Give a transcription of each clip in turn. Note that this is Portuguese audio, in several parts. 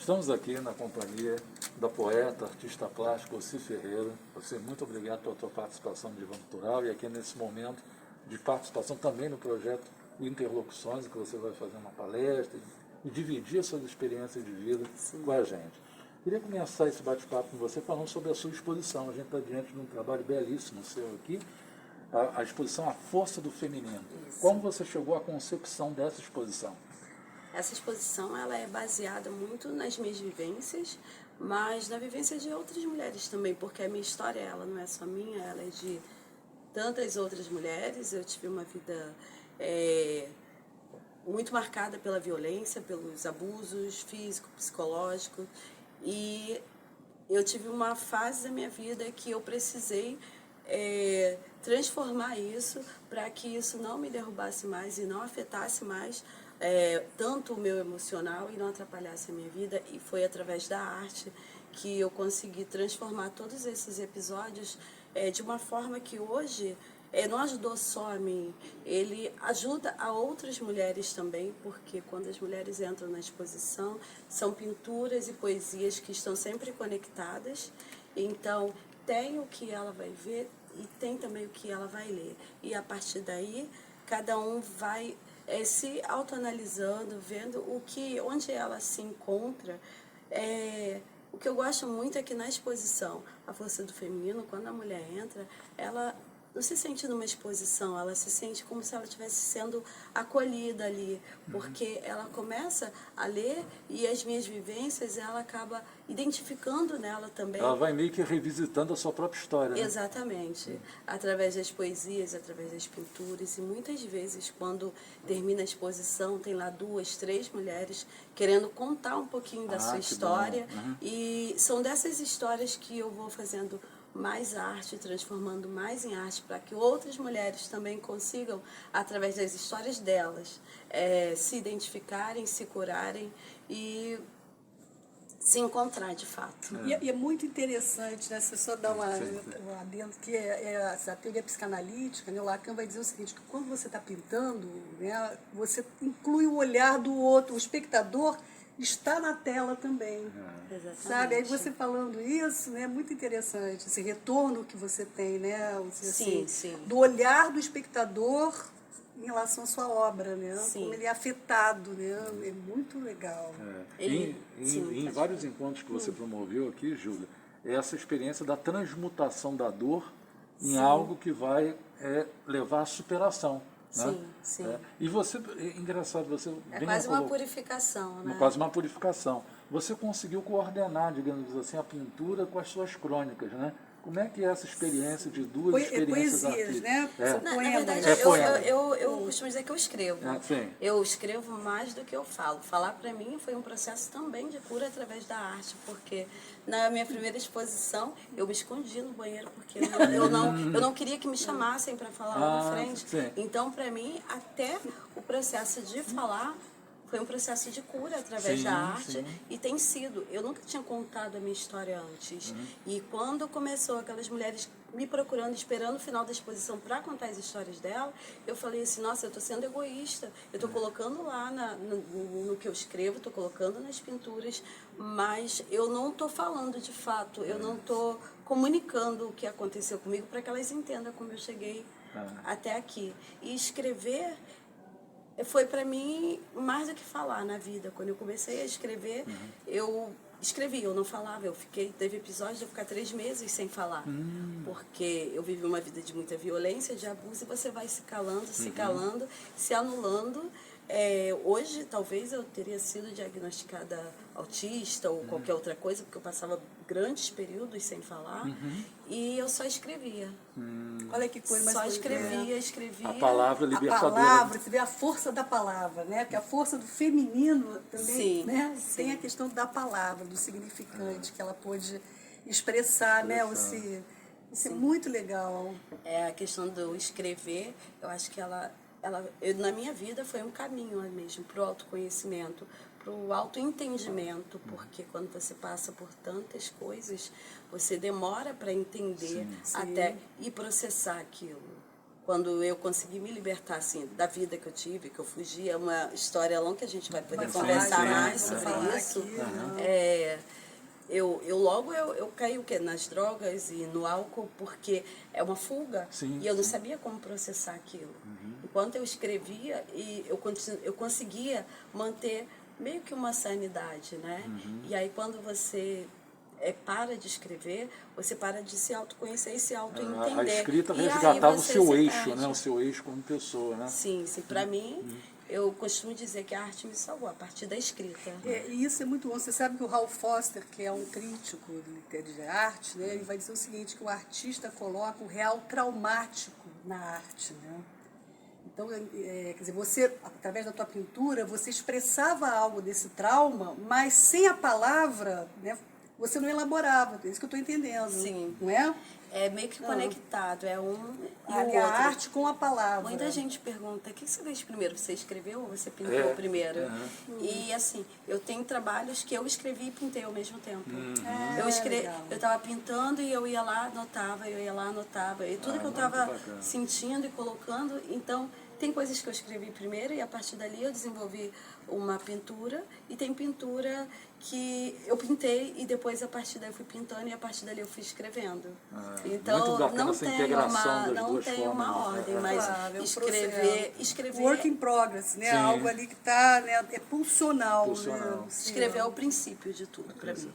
Estamos aqui na companhia da poeta, artista plástica, Ossi Ferreira. Ossi, muito obrigado pela tua participação no Divã Cultural e aqui nesse momento de participação também no projeto Interlocuções, que você vai fazer uma palestra e dividir suas experiências de vida com a gente. Queria começar esse bate-papo com você falando sobre a sua exposição. A gente está diante de um trabalho belíssimo seu aqui, a exposição A Força do Feminino. Isso. Como você chegou à concepção dessa exposição? Essa exposição ela é baseada muito nas minhas vivências, mas na vivência de outras mulheres também, porque a minha história ela não é só minha, ela é de tantas outras mulheres. Eu tive uma vida muito marcada pela violência, pelos abusos físico, psicológico, e eu tive uma fase da minha vida que eu precisei transformar isso para que isso não me derrubasse mais e não afetasse mais tanto o meu emocional e não atrapalhasse a minha vida. E foi através da arte que eu consegui transformar todos esses episódios de uma forma que hoje não ajudou só a mim, ele ajuda a outras mulheres também, porque quando as mulheres entram na exposição, são pinturas e poesias que estão sempre conectadas. Então, tem o que ela vai ver e tem também o que ela vai ler. E a partir daí, cada um vai se autoanalisando, vendo onde ela se encontra. O que eu gosto muito é que na exposição A Força do Feminino, quando a mulher entra, ela não se sente numa exposição, ela se sente como se ela estivesse sendo acolhida ali, porque ela começa a ler e as minhas vivências ela acaba identificando nela também. Ela vai meio que revisitando a sua própria história, né? Exatamente, através das poesias, através das pinturas, e muitas vezes quando termina a exposição tem lá 2, 3 mulheres querendo contar um pouquinho da sua história, e são dessas histórias que eu vou fazendo mais arte, transformando mais em arte, para que outras mulheres também consigam, através das histórias delas, se identificarem, se curarem e se encontrar de fato. E é muito interessante, né? Se só dar um adendo, que essa teoria psicanalítica, né? O Lacan vai dizer o seguinte, que quando você está pintando, né, você inclui o olhar do outro, o espectador está na tela também, sabe? Aí você falando isso, né, é muito interessante, esse retorno que você tem, né? Assim, do olhar do espectador em relação à sua obra, né? Como ele é afetado, né? É muito legal. Em vários encontros que você promoveu aqui, Júlia, essa experiência da transmutação da dor em algo que vai levar à superação. Né? Sim. E você, engraçado, você quase uma purificação, né? Quase uma purificação. Você conseguiu coordenar, digamos assim, a pintura com as suas crônicas, né? Como é que é essa experiência de duas experiências poesias, né? Na verdade, eu costumo dizer que eu escrevo. Eu escrevo mais do que eu falo. Falar para mim foi um processo também de cura através da arte, porque na minha primeira exposição eu me escondi no banheiro porque eu não queria que me chamassem para falar lá na frente. Então, para mim, até o processo de falar foi um processo de cura através da arte e tem sido. Eu nunca tinha contado a minha história antes. E quando começou aquelas mulheres me procurando, esperando o final da exposição para contar as histórias dela, eu falei assim, nossa, eu estou sendo egoísta. Eu estou colocando lá no que eu escrevo, estou colocando nas pinturas, mas eu não estou falando de fato, eu não estou comunicando o que aconteceu comigo para que elas entendam como eu cheguei até aqui. E escrever foi para mim mais do que falar na vida. Quando eu comecei a escrever, eu escrevi, eu não falava. Teve episódios de eu ficar 3 meses sem falar, porque eu vivi uma vida de muita violência, de abuso, e você vai se calando, se anulando. Hoje, talvez eu teria sido diagnosticada autista ou qualquer outra coisa, porque eu passava grandes períodos sem falar, e eu só escrevia. Olha que coisa mais. Só escrevia. A palavra libertadora. A palavra, você vê a força da palavra, né? Porque a força do feminino também, né? Tem a questão da palavra, do significante que ela pôde expressar, né? Isso é muito legal. A questão do escrever, eu acho que na minha vida foi um caminho mesmo para o autoconhecimento, para o autoentendimento, porque quando você passa por tantas coisas, você demora para entender até e processar aquilo. Quando eu consegui me libertar assim, da vida que eu tive, que eu fugi, é uma história longa que a gente vai poder conversar mais sobre isso. eu caí o quê? Nas drogas e no álcool, porque é uma fuga. Sim, e eu não sabia como processar aquilo. Enquanto eu escrevia, eu conseguia manter meio que uma sanidade, né? E aí quando você para de escrever, você para de se autoconhecer e se autoentender. A escrita e resgatava o seu eixo, perde. né? O seu eixo como pessoa, né? Sim, para mim, eu costumo dizer que a arte me salvou a partir da escrita. E isso é muito bom. Você sabe que o Ralph Foster, que é um crítico de arte, né, ele vai dizer o seguinte, que o artista coloca o real traumático na arte, né? Então, quer dizer, você, através da tua pintura, você expressava algo desse trauma, mas sem a palavra, né, você não elaborava. É isso que eu estou entendendo. Sim. Não é? É meio que conectado, é um e o outro. A arte com a palavra. Muita gente pergunta, o que você fez primeiro? Você escreveu ou você pintou primeiro? E assim, eu tenho trabalhos que eu escrevi e pintei ao mesmo tempo. Eu estava pintando e eu ia lá, anotava, eu ia lá, anotava. E tudo que eu estava sentindo e colocando, então... Tem coisas que eu escrevi primeiro e a partir dali eu desenvolvi uma pintura, e tem pintura que eu pintei e depois a partir daí eu fui pintando e a partir dali eu fui escrevendo. Então não tem uma ordem, mas escrever work in progress, né? Algo ali que está, né, é pulsional. Né? Escrever é o princípio de tudo para mim.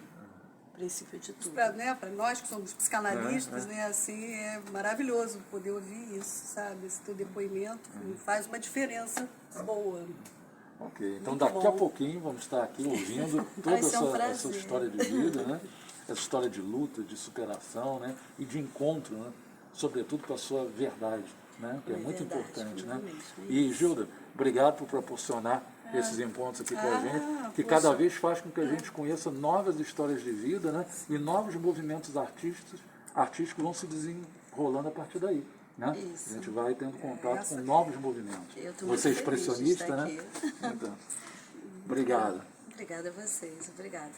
Princípio de tudo. Para nós que somos psicanalistas, né, assim, é maravilhoso poder ouvir isso, sabe? Esse teu depoimento faz uma diferença boa. Ok, então daqui a pouquinho vamos estar aqui ouvindo toda essa história de vida, né? Essa história de luta, de superação, né? E de encontro, né? Sobretudo com a sua verdade, né? Que é muito importante, né? E Gilda, obrigado por proporcionar esses encontros aqui com a gente, que cada vez faz com que a gente conheça novas histórias de vida, né? E novos movimentos artísticos vão se desenrolando a partir daí. Né? A gente vai tendo contato com novos movimentos. Você é expressionista, né? Então, obrigado. Obrigada a vocês, obrigada.